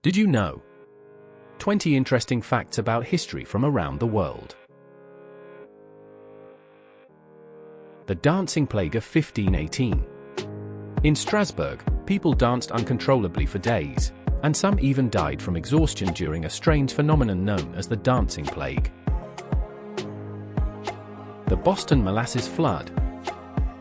Did you know? 20 interesting facts about history from around the world. The dancing plague of 1518. In Strasbourg, people danced uncontrollably for days, and some even died from exhaustion during a strange phenomenon known as the dancing plague. The Boston Molasses Flood.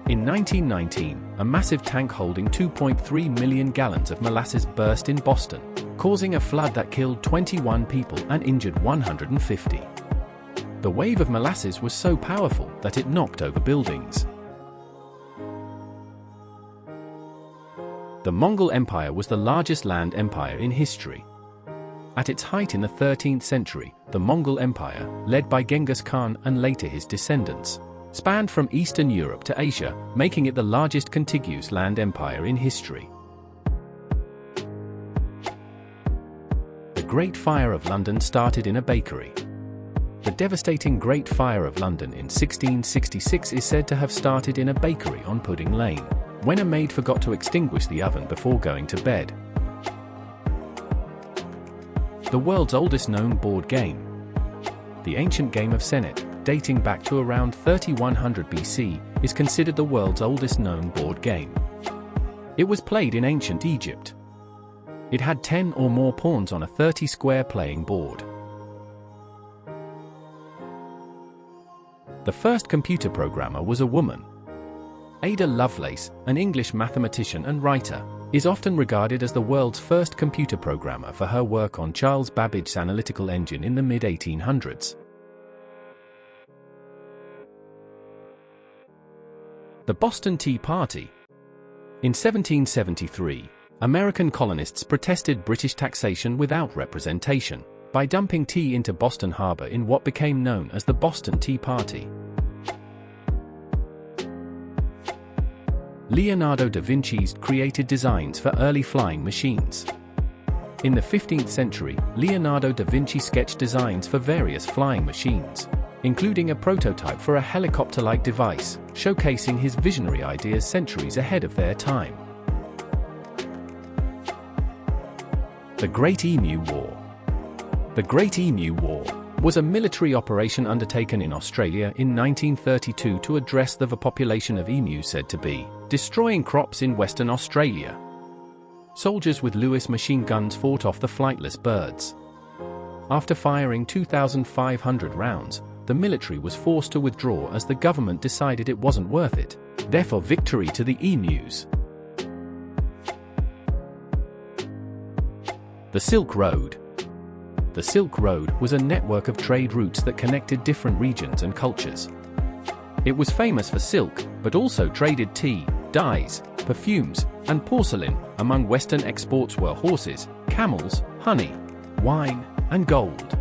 In 1919, a massive tank holding 2.3 million gallons of molasses burst in Boston, causing a flood that killed 21 people and injured 150. The wave of molasses was so powerful that it knocked over buildings. The Mongol Empire was the largest land empire in history. At its height in the 13th century, the Mongol Empire, led by Genghis Khan and later his descendants, spanned from Eastern Europe to Asia, making it the largest contiguous land empire in history. The Great Fire of London started in a bakery. The devastating Great Fire of London in 1666 is said to have started in a bakery on Pudding Lane, when a maid forgot to extinguish the oven before going to bed. The world's oldest known board game. The ancient game of Senet, dating back to around 3100 BC, is considered the world's oldest known board game. It was played in ancient Egypt. It had 10 or more pawns on a 30-square playing board. The first computer programmer was a woman. Ada Lovelace, an English mathematician and writer, is often regarded as the world's first computer programmer for her work on Charles Babbage's analytical engine in the mid-1800s. The Boston Tea Party. In 1773, American colonists protested British taxation without representation by dumping tea into Boston Harbor in what became known as the Boston Tea Party. Leonardo da Vinci's created designs for early flying machines. In the 15th century, Leonardo da Vinci sketched designs for various flying machines, including a prototype for a helicopter-like device, showcasing his visionary ideas centuries ahead of their time. The Great Emu War. The Great Emu War was a military operation undertaken in Australia in 1932 to address the overpopulation of emus said to be destroying crops in Western Australia. Soldiers with Lewis machine guns fought off the flightless birds. After firing 2,500 rounds, the military was forced to withdraw as the government decided it wasn't worth it. Therefore, victory to the emus. The Silk Road. The Silk Road was a network of trade routes that connected different regions and cultures. It was famous for silk, but also traded tea, dyes, perfumes, and porcelain. Among Western exports were horses, camels, honey, wine, and gold.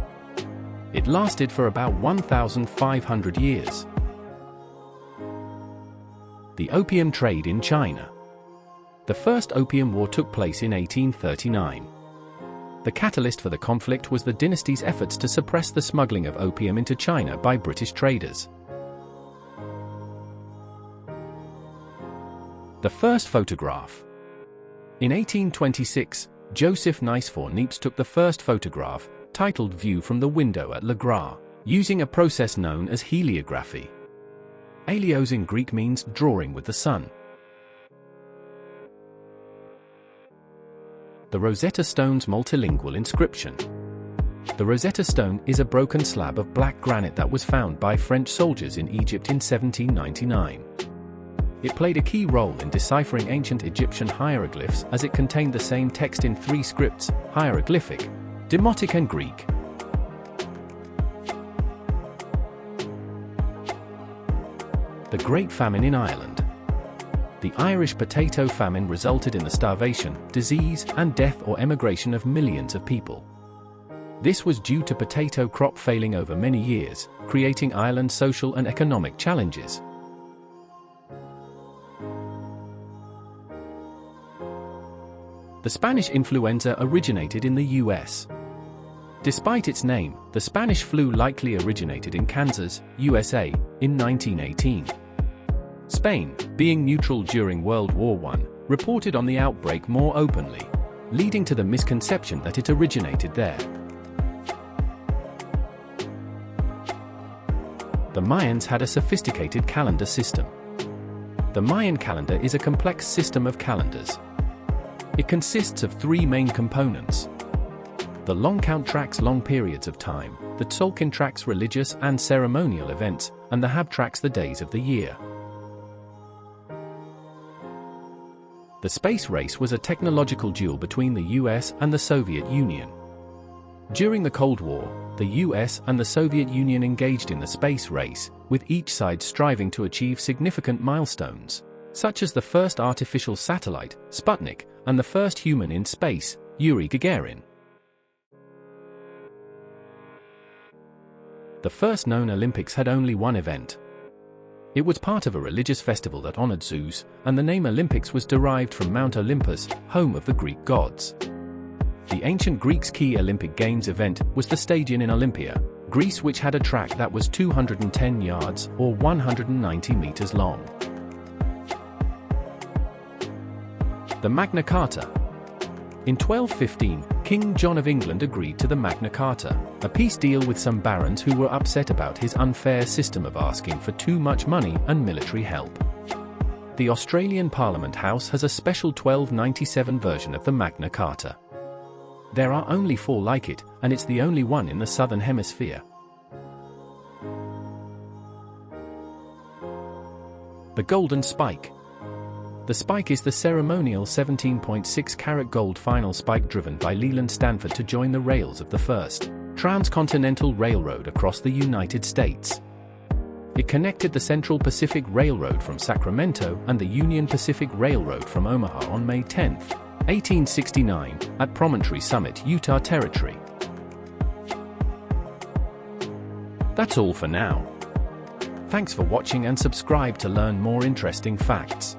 It lasted for about 1,500 years. The Opium Trade in China. The First Opium War took place in 1839. The catalyst for the conflict was the dynasty's efforts to suppress the smuggling of opium into China by British traders. The first photograph. In 1826, Joseph Nicephore Niepce took the first photograph, titled View from the Window at Le Gras, using a process known as heliography. Helios in Greek means drawing with the sun. The Rosetta Stone's multilingual inscription. The Rosetta Stone is a broken slab of black granite that was found by French soldiers in Egypt in 1799. It played a key role in deciphering ancient Egyptian hieroglyphs as it contained the same text in three scripts: hieroglyphic, Demotic and Greek. The Great Famine in Ireland. The Irish potato famine resulted in the starvation, disease, and death or emigration of millions of people. This was due to potato crop failing over many years, creating Ireland's social and economic challenges. The Spanish influenza originated in the US. Despite its name, the Spanish flu likely originated in Kansas, USA, in 1918. Spain, being neutral during World War I, reported on the outbreak more openly. leading to the misconception that it originated there. The Mayans had a sophisticated calendar system. The Mayan calendar is a complex system of calendars. It consists of three main components. The long count tracks long periods of time, the Tzolk'in tracks religious and ceremonial events, and the Hab tracks the days of the year. The space race was a technological duel between the US and the Soviet Union. During the Cold War, the US and the Soviet Union engaged in the space race, with each side striving to achieve significant milestones, such as the first artificial satellite, Sputnik, and the first human in space, Yuri Gagarin. The first known Olympics had only one event. It was part of a religious festival that honored Zeus, and the name Olympics was derived from Mount Olympus, home of the Greek gods. The ancient Greeks' key Olympic Games event was the Stadion in Olympia, Greece, which had a track that was 210 yards or 190 meters long. The Magna Carta. In 1215, King John of England agreed to the Magna Carta, a peace deal with some barons who were upset about his unfair system of asking for too much money and military help. The Australian Parliament House has a special 1297 version of the Magna Carta. There are only 4 like it, and it's the only one in the Southern Hemisphere. The Golden Spike. The spike is the ceremonial 17.6-carat gold final spike driven by Leland Stanford to join the rails of the first transcontinental railroad across the United States. It connected the Central Pacific Railroad from Sacramento and the Union Pacific Railroad from Omaha on May 10, 1869, at Promontory Summit, Utah Territory. That's all for now. Thanks for watching and subscribe to learn more interesting facts.